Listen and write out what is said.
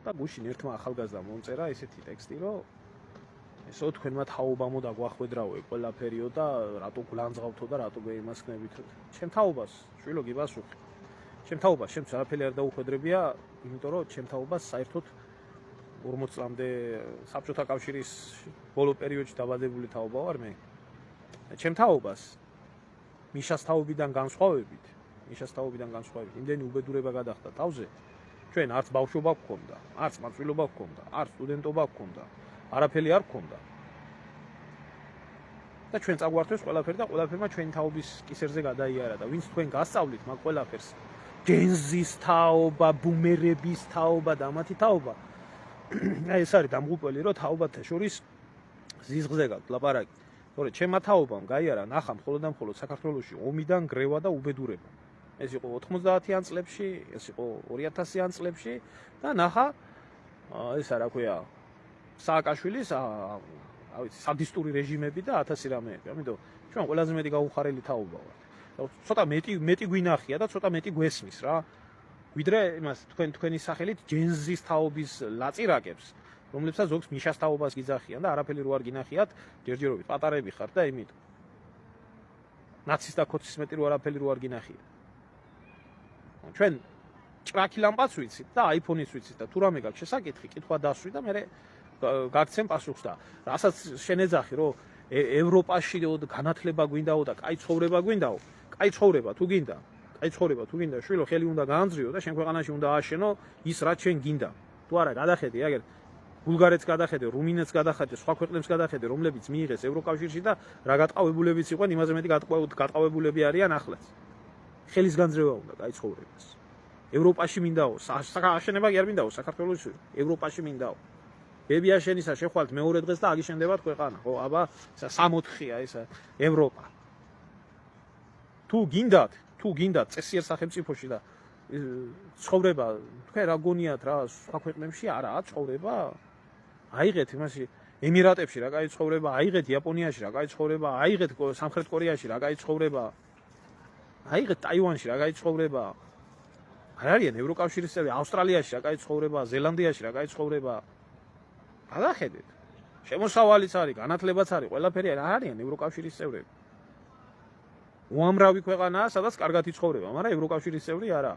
და გუშინ ერთმა ახალგაზრდამ მომწერა ესეთი ტექსტი, რომ ესო თქვენმა თაობამო დაგვახვედრავე ყველაფერიო და რატო გლანძღავთო და რატო გეიმასქნებითო. ჩემ თაობას შვილო გიპასუხე. ჩემ თაობას შემც არაფერი არ დაუხვედრებია, იმიტომ რომ ჩემ თაობას საერთოდ 40 წლამდე საბჭოთა კავშირის ბოლო პერიოდში დაბადებული თაობა ვარ მე. ჩემ თაობას მიშას თაობიდან განსხვავებით, იმდენი უბედურება გადახდა თავზე, ჩვენ არც ბავშვობა გქონდა, არც მაწვილობა გქონდა, არც სტუდენტობა გქონდა, არაფერი არ გქონდა. და ჩვენ წაგვართვეს ყველაფერი და ყველაფერმა ჩვენი თაობის კისერზე გადაიარა და ვინც თქვენ გასწავლით მაგ ყველაფერს, ჯენზის თაობა, ბუმერების თაობა და ამათი თაობა. აი ეს არის დამღუპველი, რომ თაობათა შორის ზიზღზე გაქვთ ლაპარაკი. თორე ჩემმა თაობამ გაიარა ნახა მხოლოდ და მხოლოდ საქართველოში ომიდან გრევა და უბედურება. ეს იყო 90-იან წლებში, ეს იყო 2000-იან წლებში და ნახა ესა რა ქვია სააკაშვილის სადისტური რეჟიმები და 1000 რამეები. ამიტომ ჩვენ ყველაზე მეტი გაუხარელი თაობა ვართ. ცოტა მეტი გვინახია და ცოტა მეტი გვესმის რა. ვიდრე იმას თქვენი სახელით ჯენზის თაობის ლაწირაკებს, რომლებსაც ზოგს მიშას თაობას გიძახიან და არაფერი რო არ გინახიათ, ჯერჯერობით პატარები ხართ და იმით. ნაცის და ქოცის მეტი რო არაფერი რო არ გინახიათ. ჩვენ ჭრაკი ლამპაც ვიცით და აიფონიც ვიცით და თუ რამე გაქვს შესაკითხი, კითხვა დასვი და მე გაგცემ პასუხს და რასაც შენეძახი რომ ევროპაში განათლება გვინდაო და კაი ცხოვრება გვინდაო, კაი ცხოვრება თუ გინდა, შვილო ხელი უნდა გაანძრიო და შენ ქვეყანაში უნდა ააშენო ის რაც შენ გინდა. თუ არა გადახედე, აგერ ბულგარეთს გადახედე, რუმინეთს გადახედე, სხვა ქვეყნებს გადახედე, რომლებიც მიიღეს ევროკავშირში და რა გატყავებულებიც იყვნენ, იმაზე მეტი გატყავებულები არიან ახლაც. ხელის განძრევა უნდა კაი ცხოვრებას. ევროპაში მინდაო, აშენება კი არ მინდაო, საქართველოს ევროპაში მინდაო. ბებიაშენისა შეხვალთ მეორე დღეს და აგიშენდებათ ქვეყანა. ხო, აბა 64-ია ესა ევროპა. თუ გინდათ წესიერ სახელმწიფოში და ცხოვრება, თქვენ რა გონიათ რა სხვა ქვეყნებში არაა ცხოვრება? აიღეთ იმაში ემირატებში რა კაი ცხოვრება, აიღეთ იაპონიაში რა კაი ცხოვრება, აიღეთ სამხრეთ კორეაში რა კაი ცხოვრება, აიღეთ ტაივანში რა კაი ცხოვრება. არ არიან ევროკავშირის წევრი, ავსტრალიაში რა კაი ცხოვრება, ზელანდიაში რა კაი ცხოვრება. გადახედეთ. შემოსავალიც არის, განათლებაც არის, ყველაფერი არ არიან ევროკავშირის წევრები. უამრავი ქვეყანაა, სადაც კარგად იცხოვრება, მაგრამ ევროკავშირის წევრი არა.